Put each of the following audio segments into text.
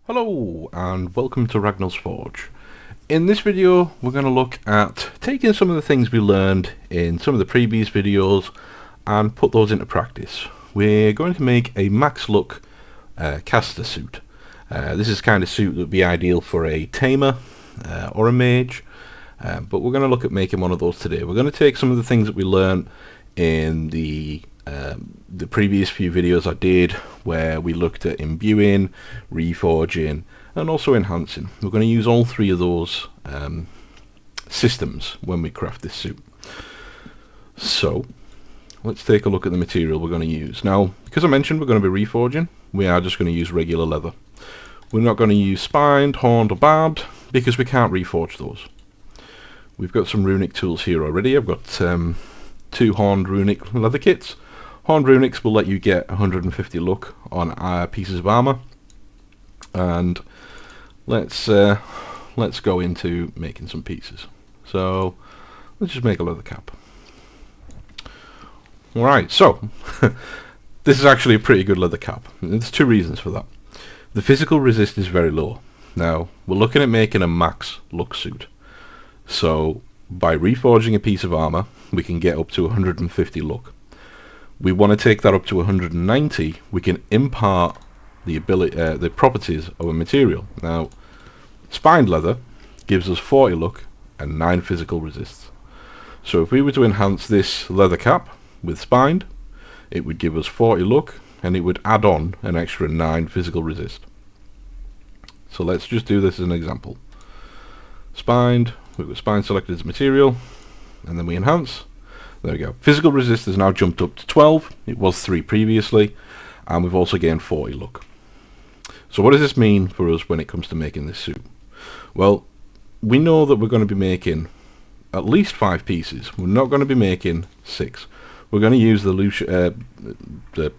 Hello and welcome to Ragnar's Forge. In this video we're going to look at taking some of the things we learned in some of the previous videos and put those into practice. We're going to make a max look caster suit. This is the kind of suit that would be ideal for a tamer or a mage, but we're going to look at making one of those today. We're going to take some of the things that we learned in the previous few videos I did, where we looked at imbuing, reforging, and also enhancing. We're going to use all three of those systems when we craft this suit. So let's take a look at the material we're going to use. Now, because I mentioned we're going to be reforging, we are just going to use regular leather. We're not going to use spined, horned, or barbed because we can't reforge those. We've got some runic tools here already. I've got 2 horned runic leather kits. Horned runics will let you get 150 luck on pieces of armor, and let's go into making some pieces. So let's just make a leather cap. Alright, so this is actually a pretty good leather cap. There's 2 reasons for that. The physical resist is very low. Now we're looking at making a max luck suit, so by reforging a piece of armor we can get up to 150 luck. We want to take that up to 190. We can impart the the properties of a material. Now, spined leather gives us 40 luck and 9 physical resists. So if we were to enhance this leather cap with spined, it would give us 40 luck and it would add on an extra 9 physical resist. So let's just do this as an example. Spined, we've got spine selected as material, and then we enhance. There we go. Physical resist has now jumped up to 12. It was 3 previously, and we've also gained 40 luck. So what does this mean for us when it comes to making this suit? Well, we know that we're going to be making at least 5 pieces. We're not going to be making 6. We're going to use the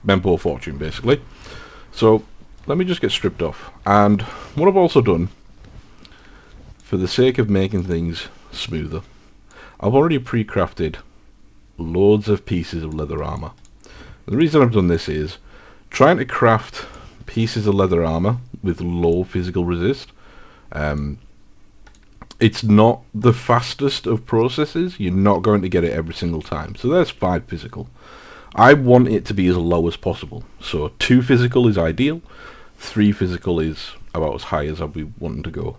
Mempo Fortune, basically. So let me just get stripped off. And what I've also done, for the sake of making things smoother, I've already pre-crafted loads of pieces of leather armor. The reason I've done this is trying to craft pieces of leather armor with low physical resist. It's not the fastest of processes. You're not going to get it every single time. So there's 5 physical. I want it to be as low as possible. So 2 physical is ideal. 3 physical is about as high as I'll be wanting to go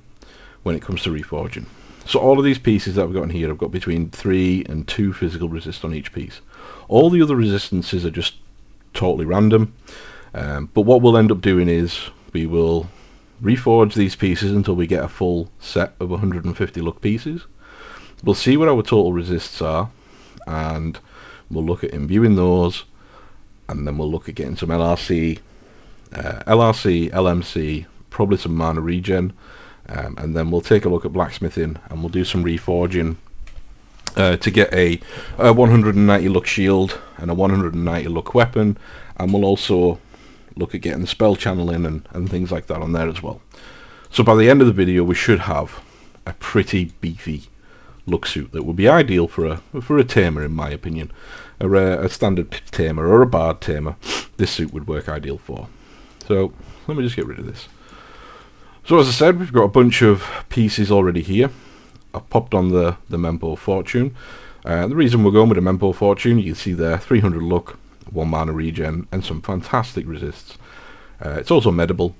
when it comes to reforging. So all of these pieces that I've got in here, I've got between 3 and 2 physical resist on each piece. All the other resistances are just totally random. But what we'll end up doing is we will reforge these pieces until we get a full set of 150 luck pieces. We'll see what our total resists are, and we'll look at imbuing those, and then we'll look at getting some LRC, LMC, probably some mana regen. And then we'll take a look at blacksmithing, and we'll do some reforging to get a 190 luck shield and a 190 luck weapon, and we'll also look at getting the spell channeling and things like that on there as well. So by the end of the video we should have a pretty beefy luck suit that would be ideal for a tamer, in my opinion. A standard tamer or a bard tamer, this suit would work ideal for. So let me just get rid of this. So as I said, we've got a bunch of pieces already here. I've popped on the Mempo Fortune. The reason we're going with the Mempo Fortune, you can see there, 300 luck, 1 mana regen, and some fantastic resists. It's also medable.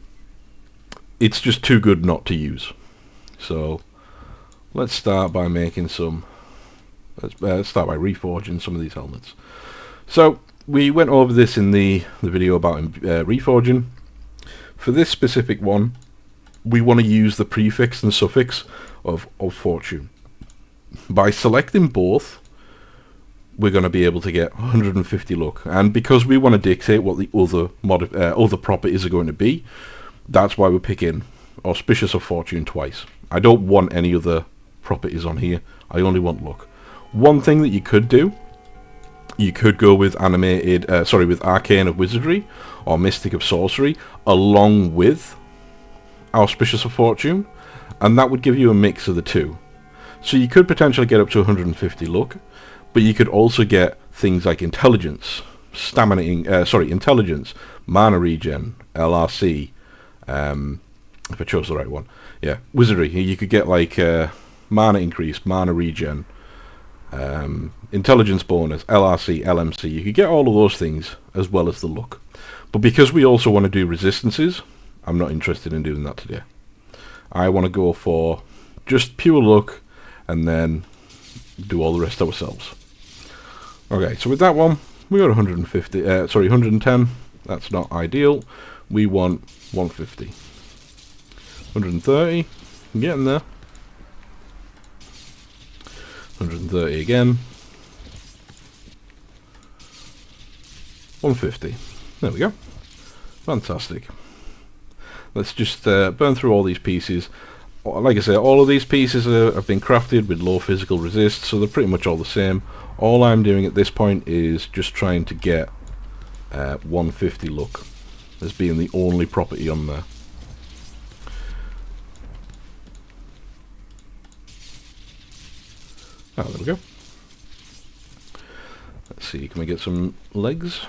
It's just too good not to use. So let's start by making some. Let's start by reforging some of these helmets. So we went over this in the video about reforging. For this specific one, we want to use the prefix and suffix of fortune. By selecting both, we're going to be able to get 150 luck, and because we want to dictate what the other properties are going to be, that's why we're picking auspicious of fortune twice. I don't want any other properties on here. I only want luck. One thing that you could do, you could go with with arcane of wizardry or mystic of sorcery along with auspicious of fortune, and that would give you a mix of the 2. So you could potentially get up to 150 luck, but you could also get things like intelligence, intelligence, mana regen, LRC, If I chose the right one. Yeah, wizardry. You could get like mana increase, mana regen, intelligence bonus, LRC, LMC. You could get all of those things as well as the luck. But because we also want to do resistances, I'm not interested in doing that today. I want to go for just pure luck and then do all the rest ourselves. Okay, so with that one, we got 110. That's not ideal. We want 150. 130. I'm getting there. 130 again. 150. There we go. Fantastic. Let's just burn through all these pieces. Like I say, all of these pieces have been crafted with low physical resist, so they're pretty much all the same. All I'm doing at this point is just trying to get 150 luck as being the only property on there. Oh, there we go. Let's see, can we get some legs?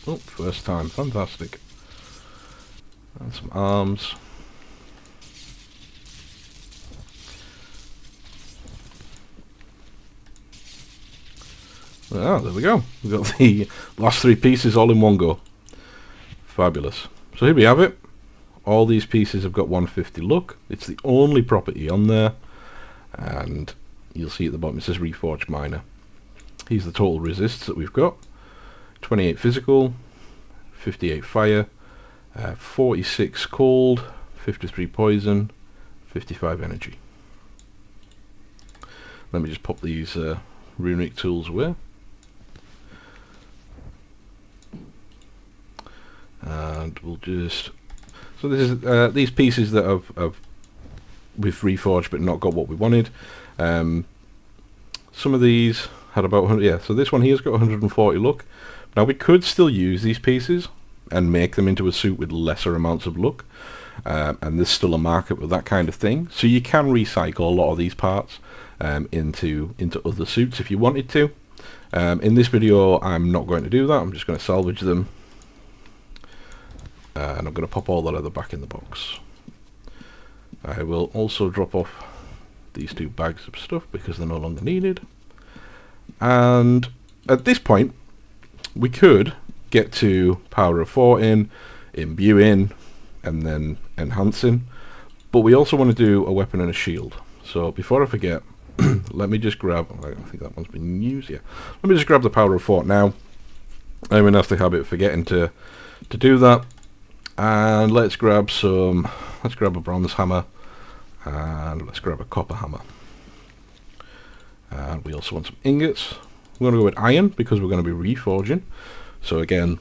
Oh, first time. Fantastic. And some arms. Ah, there we go. We've got the last three pieces all in one go. Fabulous. So here we have it. All these pieces have got 150 luck. It's the only property on there. And you'll see at the bottom it says Reforged Miner. Here's the total resists that we've got. 28 physical, 58 fire, 46 cold, 53 poison, 55 energy. Let me just pop these runic tools away. And we'll just... So this is these pieces that we've reforged but not got what we wanted. Some of these had about 100, yeah, so this one here's got 140 luck. Now we could still use these pieces and make them into a suit with lesser amounts of luck. And there's still a market with that kind of thing. So you can recycle a lot of these parts into other suits if you wanted to. In this video I'm not going to do that, I'm just going to salvage them. And I'm going to pop all the leather back in the box. I will also drop off these two bags of stuff because they're no longer needed. And at this point we could get to power of 14, imbuing, and then enhancing, but we also want to do a weapon and a shield. So before I forget, let me just grab, I think that one's been used, yeah. Let me just grab the power of 4 now. I'm in a nasty habit of forgetting to do that. And let's grab a bronze hammer, and let's grab a copper hammer. And we also want some ingots. We're going to go with iron because we're going to be reforging. So again,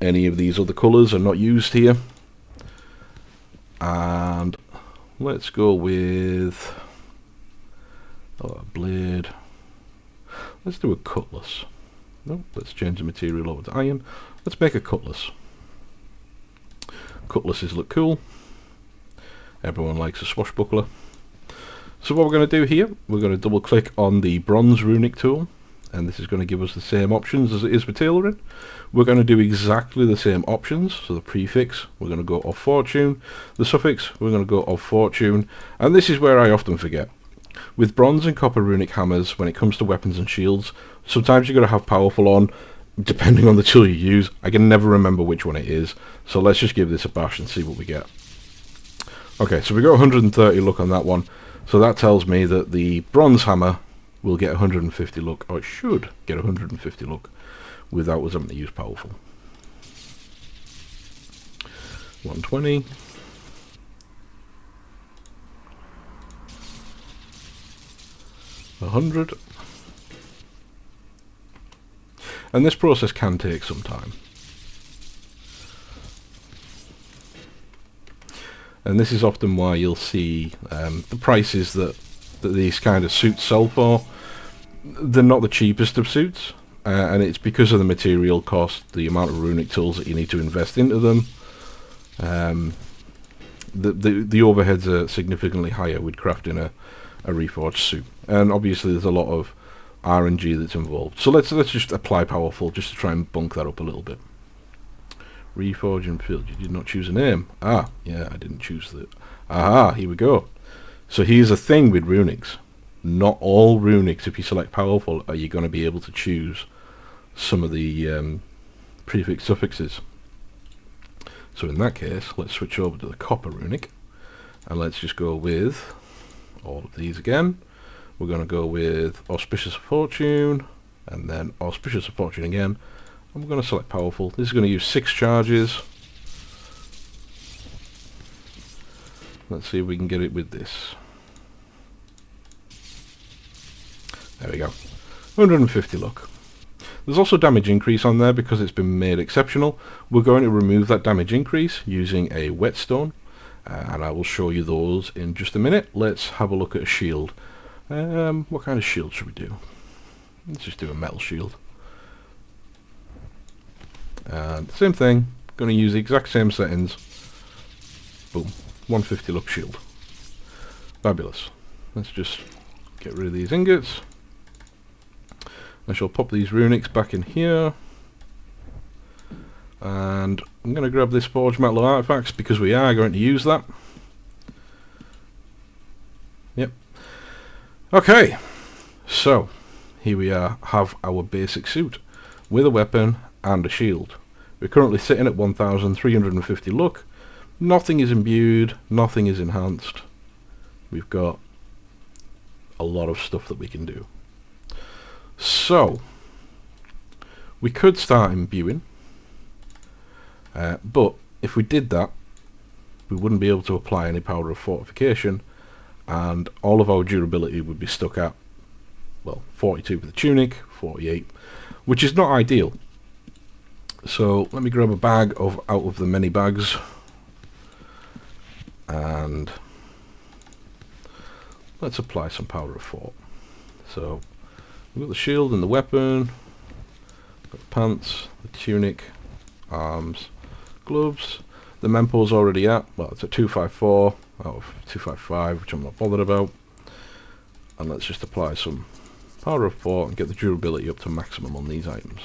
any of these other colours are not used here. And let's go with a blade. Let's do a cutlass. No, let's change the material over to iron. Let's make a cutlass. Cutlasses look cool. Everyone likes a swashbuckler. So what we're going to do here, we're going to double click on the bronze runic tool, and this is going to give us the same options as it is for tailoring. We're going to do exactly the same options. So the prefix, we're going to go of fortune. The suffix, we're going to go of fortune. And this is where I often forget. With bronze and copper runic hammers, when it comes to weapons and shields, sometimes you've got to have powerful on, depending on the tool you use. I can never remember which one it is. So let's just give this a bash and see what we get. Okay, so we got 130 luck on that one. So that tells me that the bronze hammer will get 150 luck, or it should get 150 luck, without us having to use powerful. 120. 100. And this process can take some time. And this is often why you'll see the prices that these kind of suits sell for. They're not the cheapest of suits, and it's because of the material cost, the amount of runic tools that you need to invest into them. The overheads are significantly higher with crafting a reforged suit, and obviously there's a lot of RNG that's involved. So let's just apply powerful just to try and bunk that up a little bit. Reforged field. You did not choose a name. Ah, yeah, I didn't choose the... Aha, here we go. So here's a thing with runics. Not all runics, if you select powerful, are you going to be able to choose some of the prefix suffixes. So in that case, let's switch over to the copper runic, and let's just go with all of these again. We're going to go with auspicious of fortune, and then auspicious of fortune again. I'm going to select powerful. This is going to use 6 charges. Let's see if we can get it with this. There we go. 150 luck. There's also damage increase on there because it's been made exceptional. We're going to remove that damage increase using a whetstone, and I will show you those in just a minute. Let's have a look at a shield. What kind of shield should we do? Let's just do a metal shield. And same thing, going to use the exact same settings. Boom, 150 luck shield. Fabulous. Let's just get rid of these ingots. I shall pop these runics back in here. And I'm going to grab this forged metal artifacts because we are going to use that. Yep. Okay, so here we are, have our basic suit with a weapon and a shield. We're currently sitting at 1,350 luck. Nothing is imbued, nothing is enhanced. We've got a lot of stuff that we can do. So we could start imbuing, but if we did that, we wouldn't be able to apply any power of fortification, and all of our durability would be stuck at, well, 42 with the tunic, 48, which is not ideal. So let me grab a bag out of the many bags, and let's apply some power of fort. So we've got the shield and the weapon, got the pants, the tunic, arms, gloves. The mempo's already at, well, it's at 254 out of 255, which I'm not bothered about. And let's just apply some power of fort and get the durability up to maximum on these items.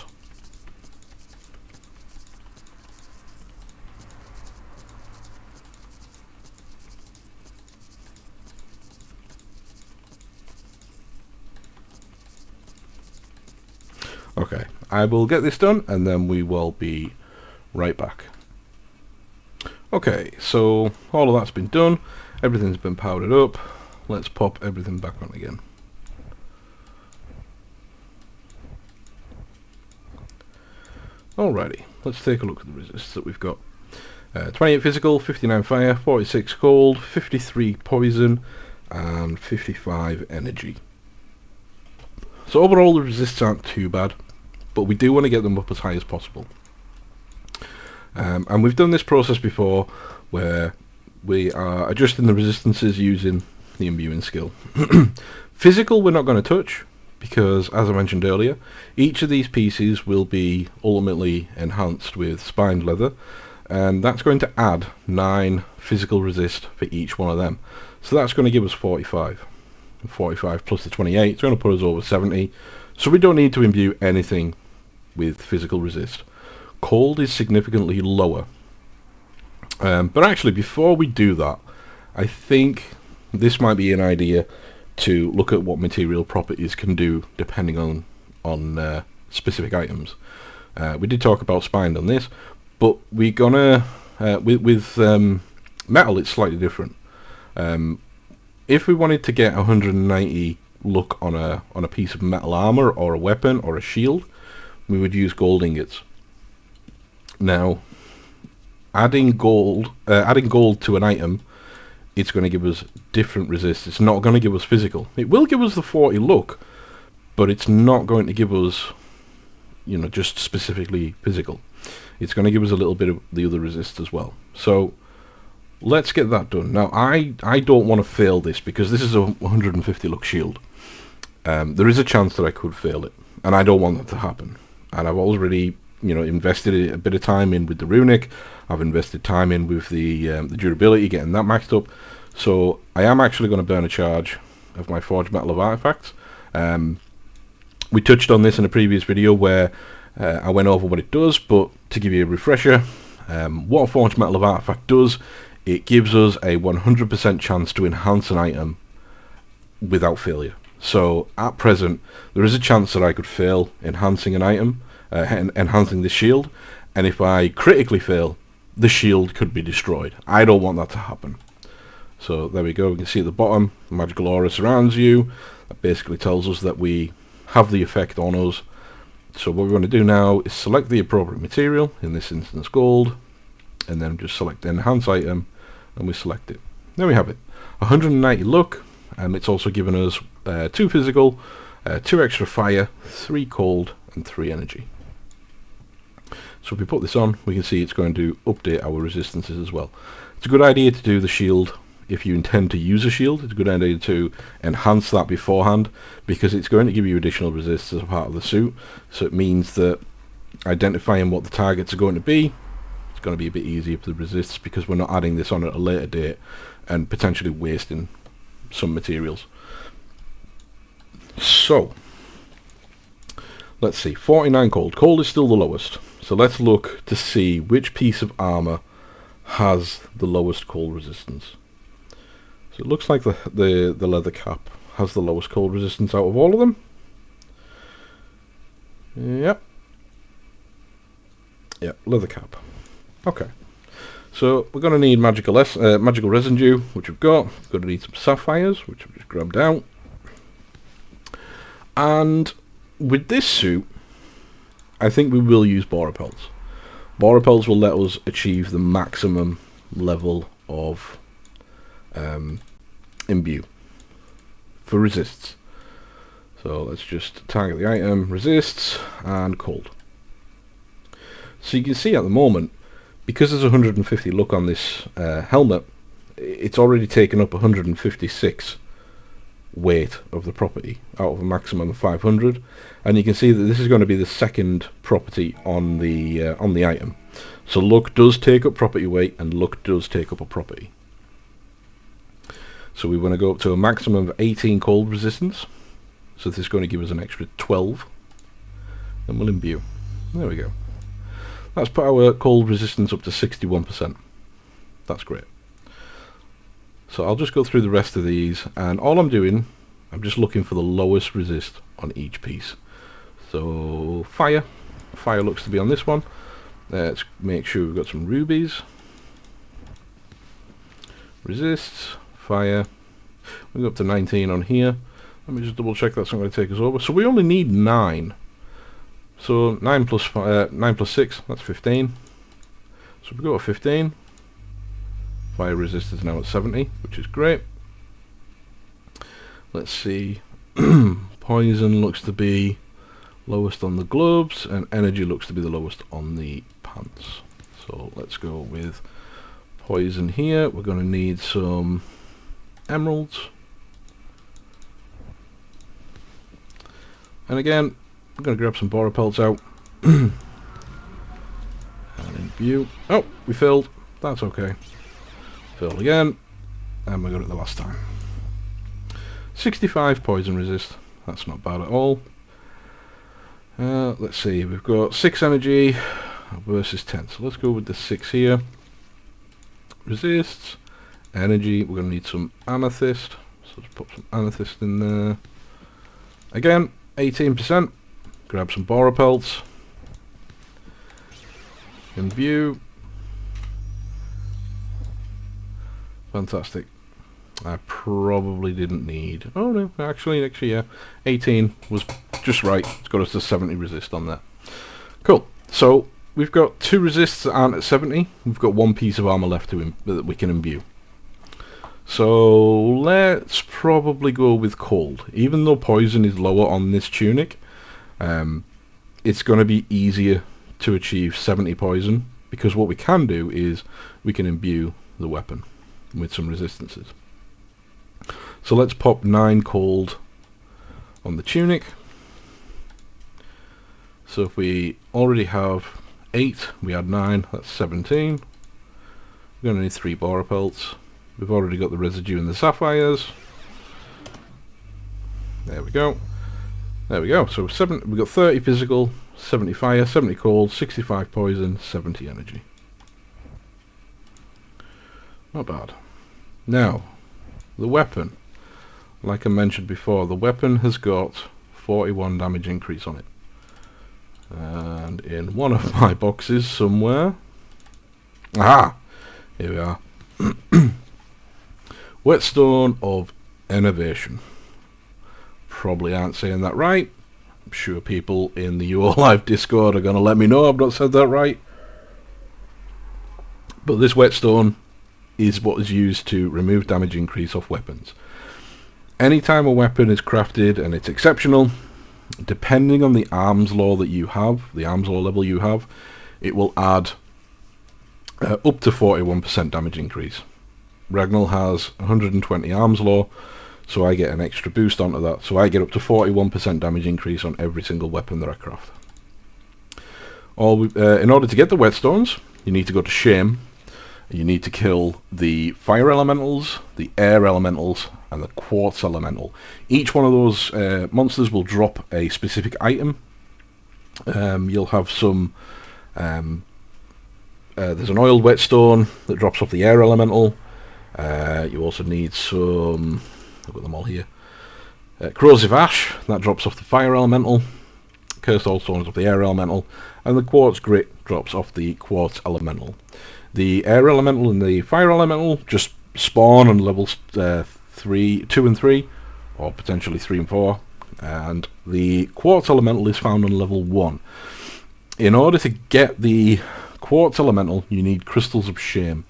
Okay, I will get this done and then we will be right back. Okay, so all of that's been done, everything's been powdered up. Let's pop everything back on again. Alrighty, let's take a look at the resists that we've got. 28 physical, 59 fire, 46 cold, 53 poison, and 55 energy. So overall the resists aren't too bad, but we do want to get them up as high as possible. And we've done this process before where we are adjusting the resistances using the imbuing skill. Physical we're not going to touch because, as I mentioned earlier, each of these pieces will be ultimately enhanced with spined leather, and that's going to add 9 physical resist for each one of them. So that's going to give us 45. 45 plus the 28, it's going to put us over 70. So we don't need to imbue anything with physical resist. Cold is significantly lower. But actually, before we do that, I think this might be an idea to look at what material properties can do depending on specific items. We did talk about spine on this, but we're gonna with metal it's slightly different. If we wanted to get 190 luck on a piece of metal armor or a weapon or a shield, we would use gold ingots. Now, adding gold to an item, it's going to give us different resist. It's not going to give us physical. It will give us the 40 luck, but it's not going to give us, you know, just specifically physical. It's going to give us a little bit of the other resist as well. So let's get that done. Now, I don't want to fail this because this is a 150 luck shield. There is a chance that I could fail it, and I don't want that to happen. And I've already, you know, invested a bit of time in with the runic. I've invested time in with the durability, getting that maxed up. So I am actually going to burn a charge of my forged metal of artifacts. We touched on this in a previous video where I went over what it does, but to give you a refresher, What a forged metal of artifact does, it gives us a 100% chance to enhance an item without failure. So at present, there is a chance that I could fail enhancing an item, enhancing the shield, and if I critically fail, the shield could be destroyed. I don't want that to happen. So there we go, we can see at the bottom, magical aura surrounds you. That basically tells us that we have the effect on us. So what we're going to do now is select the appropriate material, in this instance gold, and then just select the enhance item, and we select it. There we have it, 190 luck, and it's also given us 2 physical, 2 extra fire, 3 cold, and 3 energy. So if we put this on, we can see it's going to update our resistances as well. It's a good idea to do the shield if you intend to use a shield. It's a good idea to enhance that beforehand, because it's going to give you additional resist as a part of the suit. So it means that identifying what the targets are going to be, it's going to be a bit easier for the resists, because we're not adding this on at a later date and potentially wasting some materials. So let's see, 49 cold. Cold is still the lowest. So let's look to see which piece of armor has the lowest cold resistance. So it looks like the leather cap has the lowest cold resistance out of all of them. Yep. Yep, leather cap. Okay. So we're going to need magical residue, which we've got. We're going to need some sapphires, which I've just grabbed out. And with this suit, I think we will use boar pelts. Boar pelts will let us achieve the maximum level of imbue for resists. So let's just target the item, resists, and cold. So you can see at the moment, because there's 150 luck on this helmet, it's already taken up 156 weight of the property out of a maximum of 500, and you can see that this is going to be the second property on the item. So luck does take up property weight, and luck does take up a property. So we want to go up to a maximum of 18 cold resistance. So this is going to give us an extra 12, and we'll imbue. There we go. That's put our cold resistance up to 61%. That's great. So I'll just go through the rest of these, and all I'm doing, I'm just looking for the lowest resist on each piece. So fire looks to be on this one. Let's make sure we've got some rubies. Resists, fire. We go up to 19 on here. Let me just double check that's not going to take us over. So we only need 9. So 9 plus 6, that's 15. So we go to 15. Fire resist is now at 70, which is great. Let's see. Poison looks to be lowest on the gloves, and energy looks to be the lowest on the pants. So let's go with poison here. We're going to need some emeralds. And again, I'm going to grab some boar pelts out. And imbue. Oh, we failed. That's okay. Failed again. And we got it the last time. 65 poison resist. That's not bad at all. Let's see. We've got 6 energy versus 10. So let's go with the 6 here. Resists. Energy. We're going to need some amethyst. So let's put some amethyst in there. Again, 18%. Grab some boar pelts. Imbue. Fantastic. I probably didn't need... Oh no, actually yeah. 18 was just right. It's got us to 70 resist on that. Cool. So we've got 2 resists that aren't at 70. We've got 1 piece of armor left that we can imbue. So let's probably go with cold. Even though poison is lower on this tunic, it's going to be easier to achieve 70 poison, because what we can do is we can imbue the weapon with some resistances. So let's pop 9 cold on the tunic. So if we already have 8, we add 9, that's 17. We're going to need 3 boar pelts. We've already got the residue in the sapphires. There we go. There we go. So we've got 30 physical, 70 fire, 70 cold, 65 poison, 70 energy. Not bad. Now, the weapon. Like I mentioned before, the weapon has got 41 damage increase on it. And in one of my boxes somewhere... Aha! Here we are. Whetstone of Innovation. Probably aren't saying that right. I'm sure people in the UOAlive Discord are going to let me know I've not said that right. But this whetstone is what is used to remove damage increase off weapons. Anytime a weapon is crafted and it's exceptional, depending on the arms law that you have, the arms law level you have, it will add up to 41% damage increase. Ragnall has 120 arms law, so I get an extra boost onto that, so I get up to 41% damage increase on every single weapon that I craft. In order to get the whetstones, you need to go to Shame. You need to kill the fire elementals, the air elementals, and the quartz elemental. Each one of those monsters will drop a specific item. You'll have some... there's an oiled whetstone that drops off the air elemental. You also need some... I've got them all here. Corrosive Ash, that drops off the fire elemental. Cursed Old Stones off the air elemental. And the quartz grit drops off the quartz elemental. The air elemental and the fire elemental just spawn on levels 2 and 3, or potentially 3 and 4. And the quartz elemental is found on level 1. In order to get the quartz elemental, you need crystals of shame.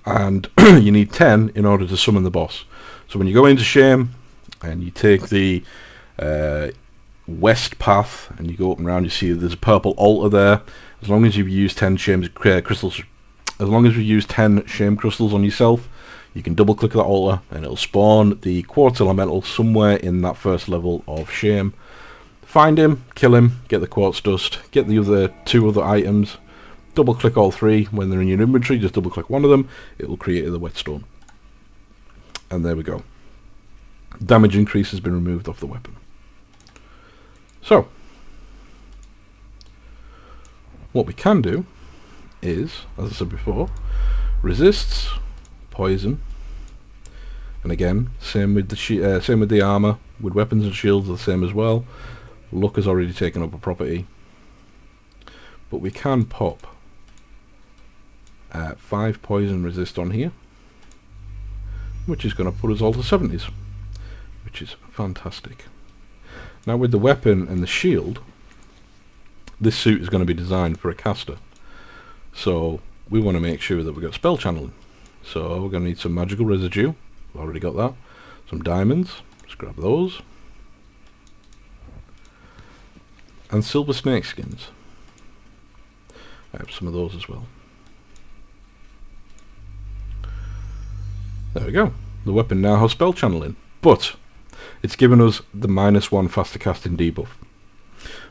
And you need 10 in order to summon the boss. So when you go into Shame and you take the west path and you go up and around, you see there's a purple altar there. As long as you've used 10 shame crystals, as long as you've used 10 shame crystals on yourself, you can double click that altar and it'll spawn the quartz elemental somewhere in that first level of Shame. Find him, kill him, get the quartz dust, get the other 2 other items, double click all 3. When they're in your inventory, just double click one of them, it will create the whetstone. And there we go. Damage increase has been removed off the weapon. So, what we can do is, as I said before, resists poison, and again, same with the armor, with weapons and shields are the same as well. Luck has already taken up a property, but we can pop 5 poison resist on here, which is going to put us all to 70s, which is fantastic. Now with the weapon and the shield, this suit is going to be designed for a caster, so we want to make sure that we've got spell channeling. So we're going to need some magical residue, we've already got that, some diamonds, let's grab those, and silver snake skins. I have some of those as well. There we go. The weapon now has spell channeling, but it's given us the -1 faster casting debuff.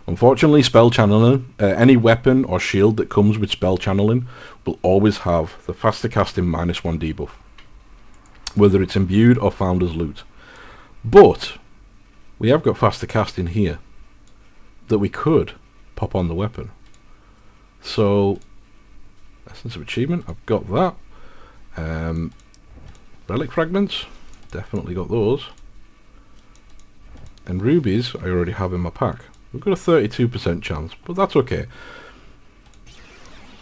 Unfortunately, spell channeling, any weapon or shield that comes with spell channeling will always have the faster casting -1 debuff, whether it's imbued or found as loot. But we have got faster casting here that we could pop on the weapon. So, Essence of Achievement, I've got that. Relic Fragments, definitely got those. And rubies, I already have in my pack. We've got a 32% chance, but that's okay.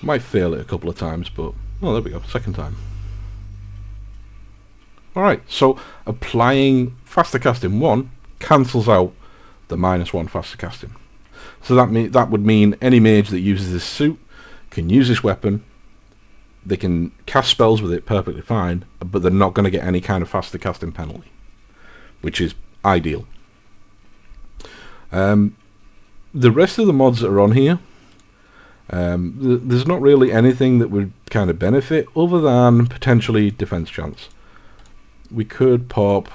Might fail it a couple of times, but... oh, there we go, second time. Alright, so applying faster casting 1 cancels out the -1 faster casting. So that would mean any mage that uses this suit can use this weapon. They can cast spells with it perfectly fine, but they're not going to get any kind of faster casting penalty, which is ideal. The rest of the mods that are on here, there's not really anything that would kind of benefit other than potentially defense chance. We could pop...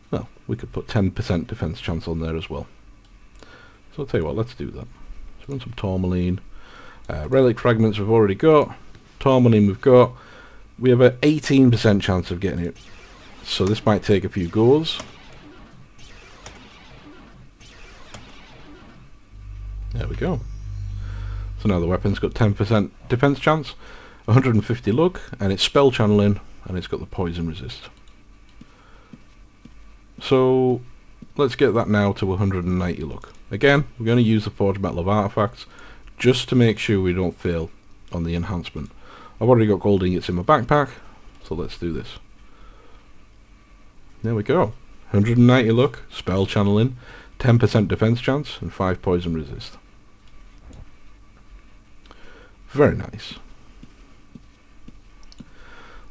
well, we could put 10% defense chance on there as well. So I'll tell you what, let's do that. So we want some tourmaline. Relic fragments we've already got. Tourmaline we've got. We have an 18% chance of getting it. So this might take a few goes. There we go. So now the weapon's got 10% defense chance, 150 luck, and it's spell channeling, and it's got the poison resist. So let's get that now to 190 luck. Again, we're going to use the forged metal of artifacts just to make sure we don't fail on the enhancement. I've already got gold ingots in my backpack, so let's do this. There we go. 190 luck, spell channeling, 10% defense chance, and 5 poison resist. Very nice.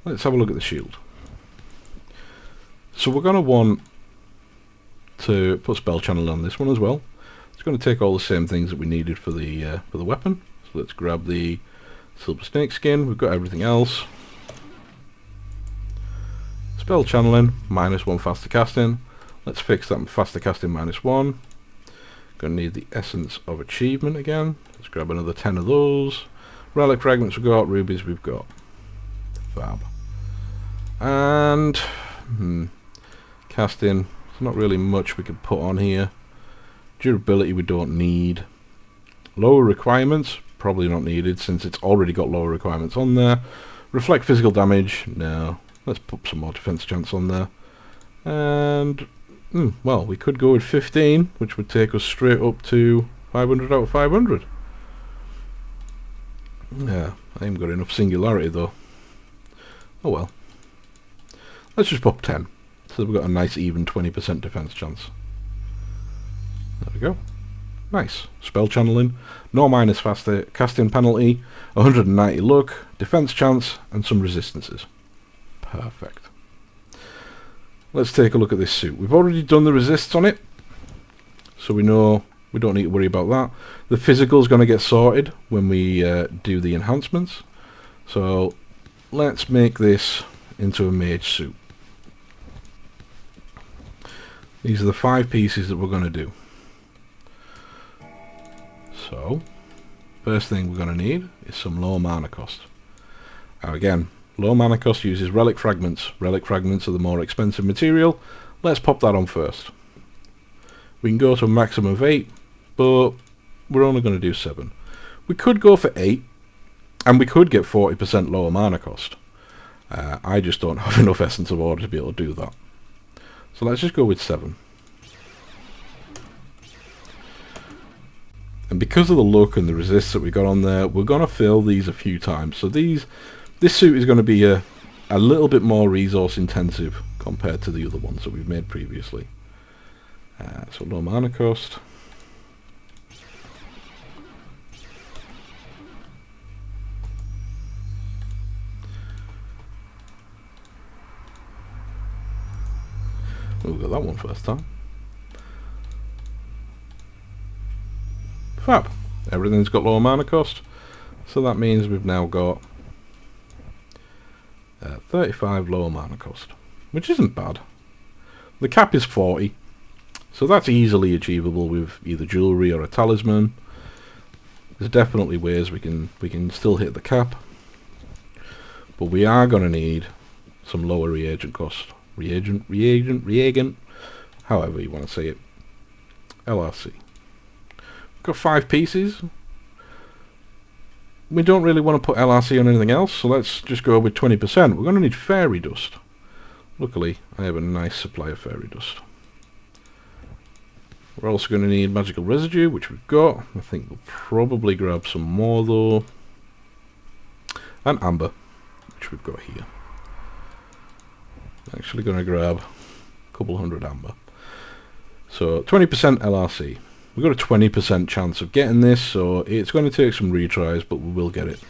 Let's have a look at the shield. So we're going to want to put spell channel on this one as well. It's going to take all the same things that we needed for the weapon. So let's grab the silver snake skin. We've got everything else. Spell channeling, -1 faster casting. Let's fix that faster casting -1. Going to need the essence of achievement again. Let's grab another 10 of those. Relic fragments we've got, rubies we've got. Fab. And casting, there's not really much we can put on here. Durability we don't need. Lower requirements, probably not needed since it's already got lower requirements on there. Reflect physical damage, no. Let's put some more defense chance on there. And, well, we could go with 15, which would take us straight up to 500 out of 500. Yeah, I haven't got enough singularity though. Oh well. Let's just pop 10. So we've got a nice even 20% defense chance. There we go. Nice. Spell channeling. No minus faster casting penalty. 190 luck. Defense chance. And some resistances. Perfect. Let's take a look at this suit. We've already done the resists on it. So we know we don't need to worry about that. The physical is going to get sorted when we do the enhancements. So let's make this into a mage suit. These are the 5 pieces that we're going to do. So first thing we're going to need is some low mana cost. Now again, low mana cost uses relic fragments. Relic fragments are the more expensive material. Let's pop that on first. We can go to a maximum of 8, but we're only going to do 7. We could go for 8, and we could get 40% lower mana cost. I just don't have enough Essence of Order to be able to do that. So let's just go with 7. And because of the look and the resists that we got on there, we're going to fill these a few times. So this suit is going to be a little bit more resource intensive compared to the other ones that we've made previously. So low mana cost. We've got that one first time. Fab. Everything's got lower mana cost. So that means we've now got 35 lower mana cost, which isn't bad. The cap is 40. So that's easily achievable with either jewellery or a talisman. There's definitely ways we can still hit the cap. But we are going to need some lower reagent cost. Reagent, however you want to say it. LRC. We've got 5 pieces. We don't really want to put LRC on anything else, so let's just go with 20%. We're going to need fairy dust. Luckily, I have a nice supply of fairy dust. We're also going to need magical residue, which we've got. I think we'll probably grab some more though. And amber, which we've got here. Actually going to grab a couple hundred amber. So 20% LRC. We've got a 20% chance of getting this, so it's going to take some retries, but we will get it.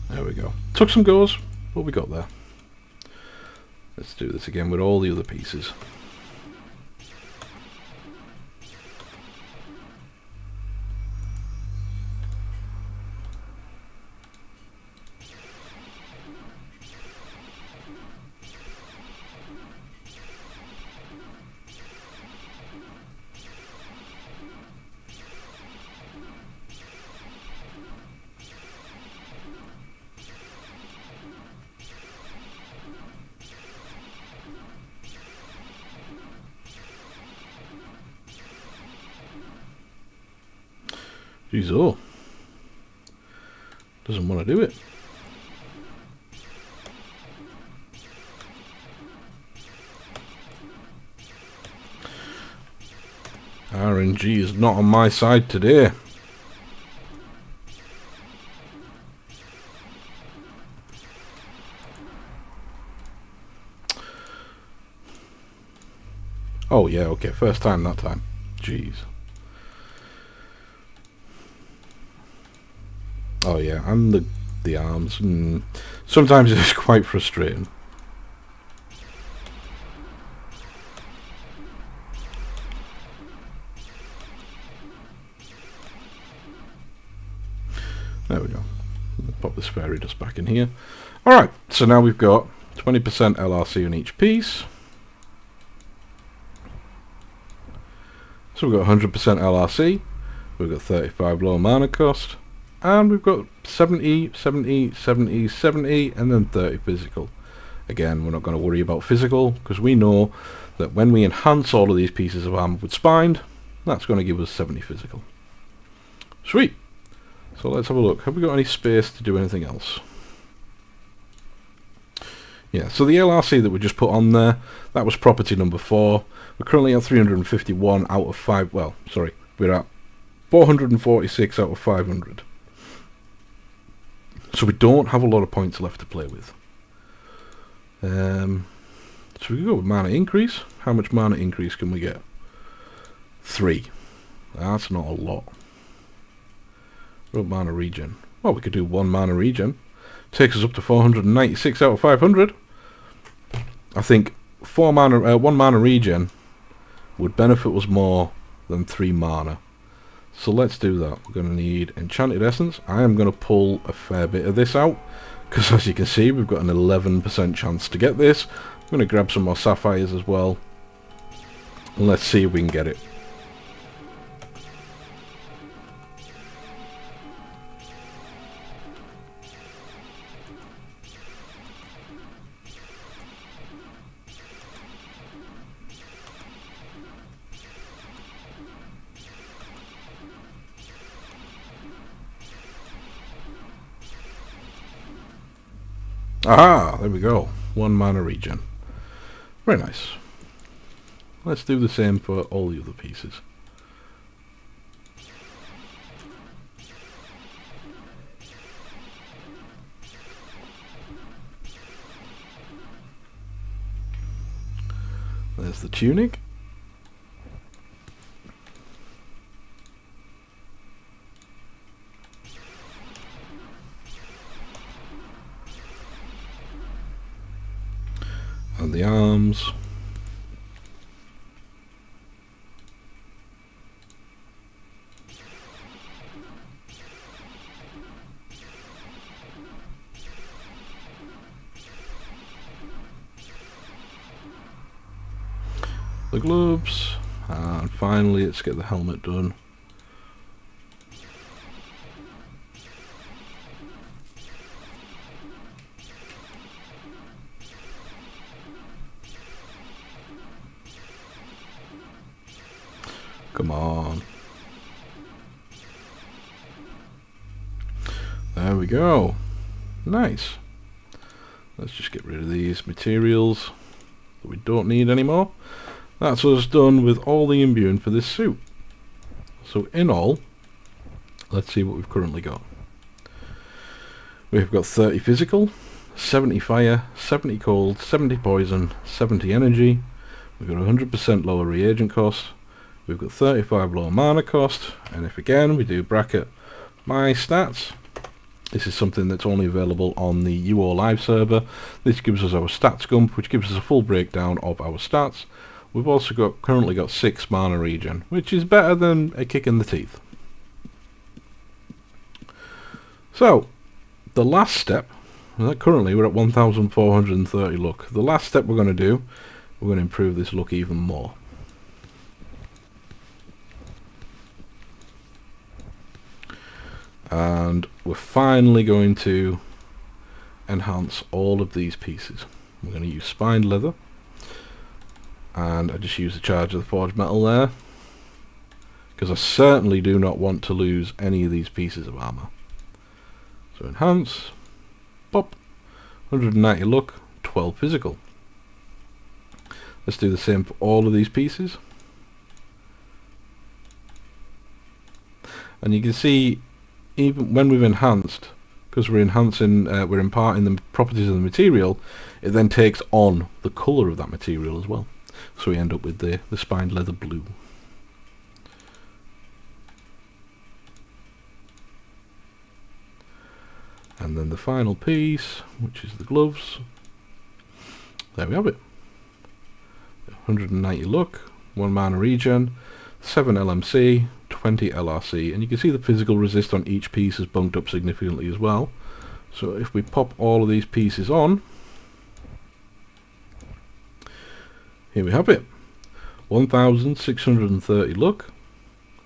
There we go. Took some goes, but we got there. Let's do this again with all the other pieces. Jeez, oh. Doesn't want to do it. RNG is not on my side today. Oh yeah, okay, first time that time. Jeez. Oh yeah, and the arms. Sometimes it's quite frustrating. There we go. Pop this fairy dust back in here. Alright, so now we've got 20% LRC on each piece. So we've got 100% LRC, we've got 35 low mana cost, and we've got 70, 70, 70, 70, and then 30 physical. Again, we're not going to worry about physical, because we know that when we enhance all of these pieces of armor with spine, that's going to give us 70 physical. Sweet! So let's have a look. Have we got any space to do anything else? Yeah, so the LRC that we just put on there, that was property number 4. We're currently at 351 out of 5, well, sorry, we're at 446 out of 500. So we don't have a lot of points left to play with. So we can go with mana increase. How much mana increase can we get? 3. That's not a lot. What about mana regen? Well, we could do 1 mana regen. Takes us up to 496 out of 500. I think 1 mana regen would benefit us more than 3 mana. So let's do that. We're going to need Enchanted Essence. I am going to pull a fair bit of this out, because as you can see, we've got an 11% chance to get this. I'm going to grab some more Sapphires as well. And let's see if we can get it. Aha! There we go. 1 mana regen. Very nice. Let's do the same for all the other pieces. There's the tunic. And the arms. The gloves. And finally, let's get the helmet done. Come on. There we go. Nice. Let's just get rid of these materials that we don't need anymore. That's us done with all the imbuing for this suit. So in all, let's see what we've currently got. We've got 30 physical, 70 fire, 70 cold, 70 poison, 70 energy. We've got 100% lower reagent cost. We've got 35 lower mana cost, and if again we do bracket my stats, this is something that's only available on the UOAlive server. This gives us our stats gump, which gives us a full breakdown of our stats. We've also currently got 6 mana regen, which is better than a kick in the teeth. So, the last step, currently we're at 1430 luck. The last step we're going to do, we're going to improve this luck even more. And we're finally going to enhance all of these pieces. We're going to use spined leather, and I just use the charge of the forged metal there because I certainly do not want to lose any of these pieces of armor. So enhance, pop, 190 luck, 12 physical. Let's do the same for all of these pieces. And you can see, even when we've enhanced, because we're enhancing, we're imparting the properties of the material, it then takes on the colour of that material as well. So we end up with the spined leather blue. And then the final piece, which is the gloves. There we have it. 190 luck, 1 mana regen, 7 LMC, 20 LRC, and you can see the physical resist on each piece has bumped up significantly as well. So if we pop all of these pieces on, here we have it. 1630 luck,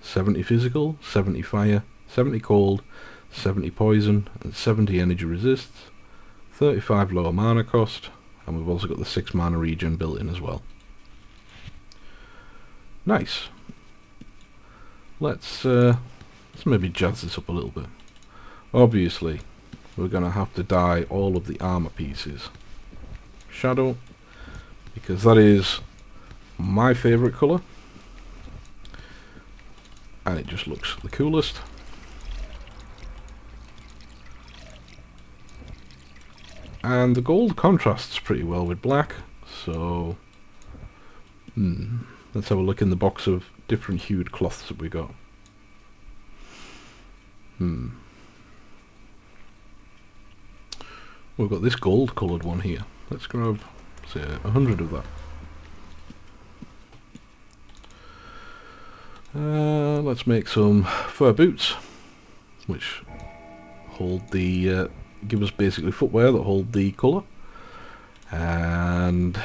70 physical, 70 fire, 70 cold, 70 poison, and 70 energy resists, 35 lower mana cost, and we've also got the 6 mana regen built in as well. Nice. Let's maybe jazz this up a little bit. Obviously, we're going to have to dye all of the armor pieces shadow, because that is my favourite colour, and it just looks the coolest. And the gold contrasts pretty well with black, so let's have a look in the box of different hued cloths that we got. We've got this gold coloured one here. Let's grab, say, 100 of that. Let's make some fur boots, which hold the give us basically footwear that hold the colour. And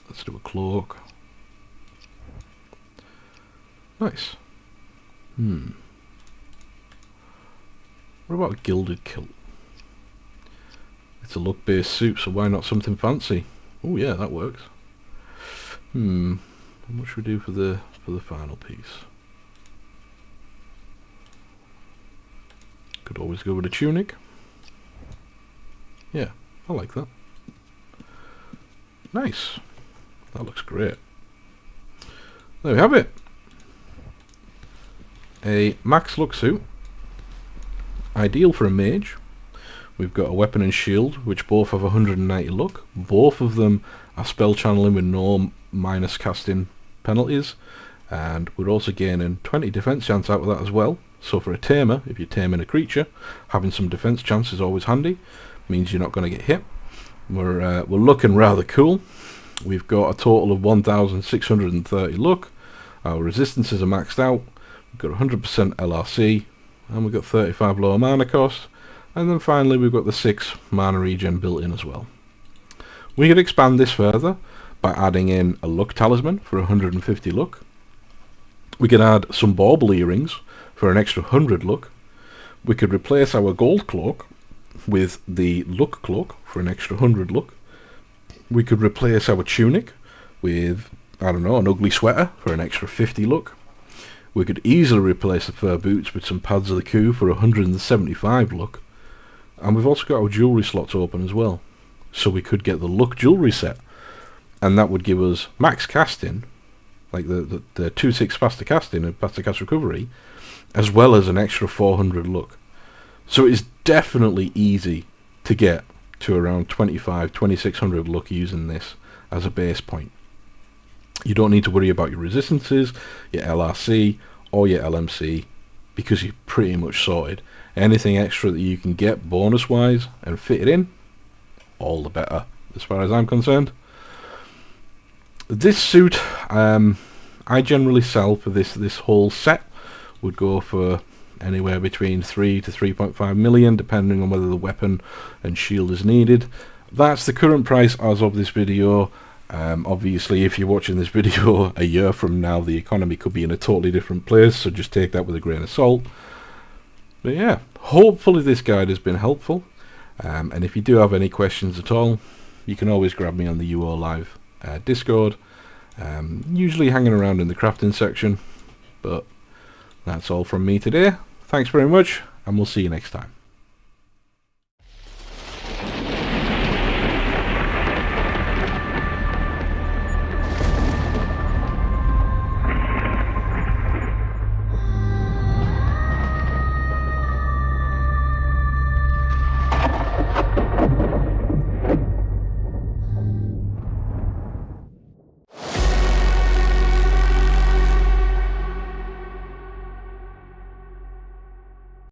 let's do a cloak. Nice. What about a gilded kilt? It's a look-based suit, so why not something fancy? Oh yeah, that works. What should we do for the final piece? Could always go with a tunic. Yeah, I like that. Nice. That looks great. There we have it. A max look suit. Ideal for a mage. We've got a weapon and shield, which both have 190 luck. Both of them are spell channeling with no minus casting penalties. And we're also gaining 20 defense chance out of that as well. So for a tamer, if you're taming a creature, having some defense chance is always handy. Means you're not going to get hit. We're looking rather cool. We've got a total of 1630 luck. Our resistances are maxed out. We've got 100% LRC, and we've got 35 lower mana cost. And then finally we've got the 6 mana regen built in as well. We could expand this further by adding in a luck talisman for 150 luck. We could add some bauble earrings for an extra 100 luck. We could replace our gold cloak with the luck cloak for an extra 100 luck. We could replace our tunic with, I don't know, an ugly sweater for an extra 50 luck. We could easily replace the fur boots with some pads of the coup for 175 luck. And we've also got our jewellery slots open as well. So we could get the luck jewellery set, and that would give us max casting, like the 2/6 faster casting and faster cast recovery, as well as an extra 400 luck. So it's definitely easy to get to around 2600 luck using this as a base point. You don't need to worry about your resistances, your LRC, or your LMC, because you're pretty much sorted. Anything extra that you can get bonus wise and fit it in, all the better as far as I'm concerned. This suit, I generally sell for this whole set, would go for anywhere between 3 to 3.5 million, depending on whether the weapon and shield is needed. That's the current price as of this video. Obviously, if you're watching this video a year from now, the economy could be in a totally different place, so just take that with a grain of salt. But yeah, hopefully this guide has been helpful, and if you do have any questions at all, you can always grab me on the UOAlive Discord, usually hanging around in the crafting section. But that's all from me today. Thanks very much, and we'll see you next time.